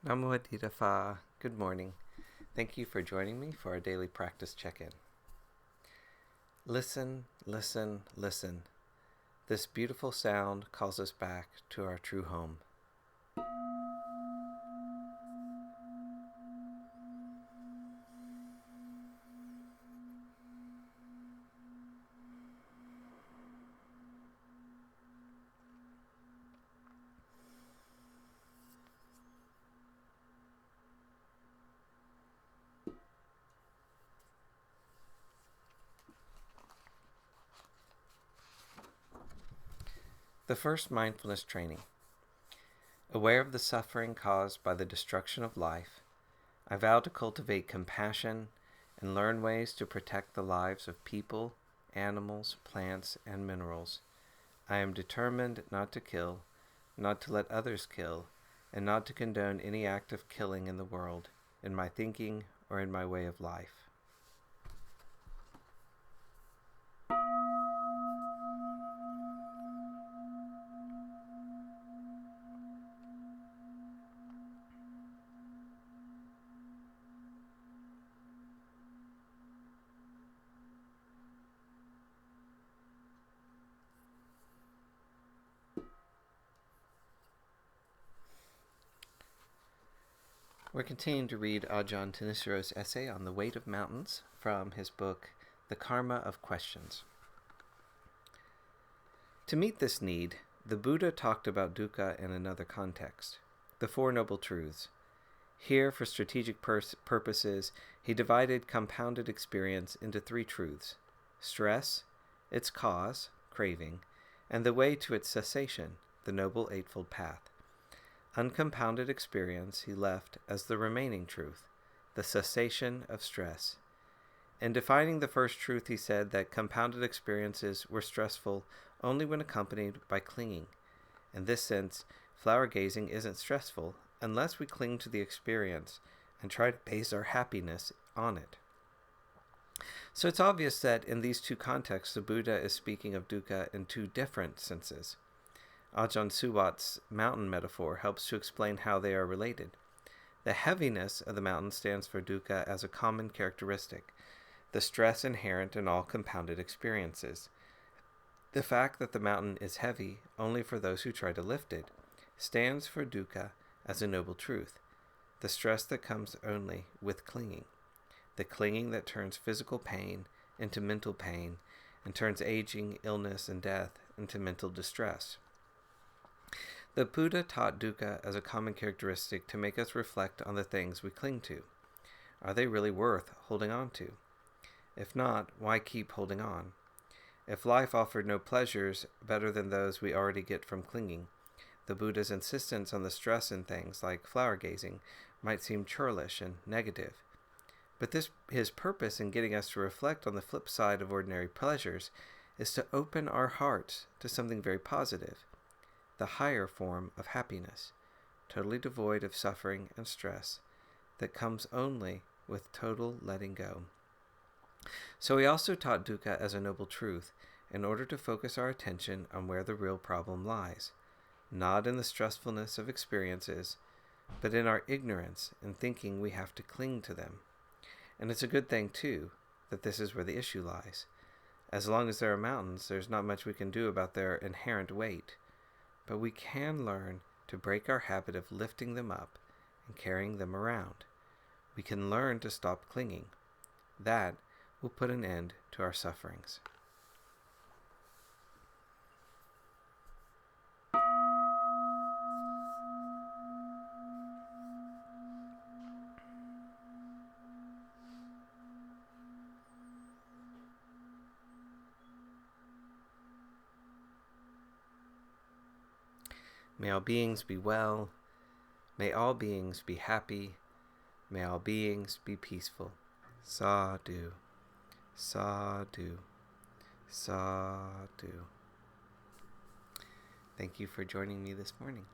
Nammo Phat. Good morning. Thank you for joining me for our daily practice check-in. Listen, listen, listen. This beautiful sound calls us back to our true home. The first mindfulness training. Aware of the suffering caused by the destruction of life, I vow to cultivate compassion and learn ways to protect the lives of people, animals, plants, and minerals. I am determined not to kill, not to let others kill, and not to condone any act of killing in the world, in my thinking, or in my way of life. We're continuing to read Ajahn Thanissharo's essay on the weight of mountains from his book, The Karma of Questions. To meet this need, the Buddha talked about dukkha in another context, the Four Noble Truths. Here, for strategic purposes, he divided compounded experience into three truths: stress, its cause, craving, and the way to its cessation, the Noble Eightfold Path. Uncompounded experience he left as the remaining truth, the cessation of stress. In defining the first truth, he said that compounded experiences were stressful only when accompanied by clinging. In this sense, flower gazing isn't stressful unless we cling to the experience and try to base our happiness on it. So it's obvious that in these two contexts, the Buddha is speaking of dukkha in two different senses. Ajahn Suwat's mountain metaphor helps to explain how they are related. The heaviness of the mountain stands for dukkha as a common characteristic, the stress inherent in all compounded experiences. The fact that the mountain is heavy only for those who try to lift it stands for dukkha as a noble truth, the stress that comes only with clinging, the clinging that turns physical pain into mental pain and turns aging, illness, and death into mental distress. The Buddha taught dukkha as a common characteristic to make us reflect on the things we cling to. Are they really worth holding on to? If not, why keep holding on? If life offered no pleasures better than those we already get from clinging, the Buddha's insistence on the stress in things like flower gazing might seem churlish and negative. But his purpose in getting us to reflect on the flip side of ordinary pleasures is to open our hearts to something very positive, the higher form of happiness, totally devoid of suffering and stress, that comes only with total letting go. So he also taught dukkha as a noble truth in order to focus our attention on where the real problem lies, not in the stressfulness of experiences, but in our ignorance and thinking we have to cling to them. And it's a good thing, too, that this is where the issue lies. As long as there are mountains, there's not much we can do about their inherent weight, but we can learn to break our habit of lifting them up and carrying them around. We can learn to stop clinging. That will put an end to our sufferings. May all beings be well. May all beings be happy. May all beings be peaceful. Sadhu. Sadhu. Sadhu. Thank you for joining me this morning.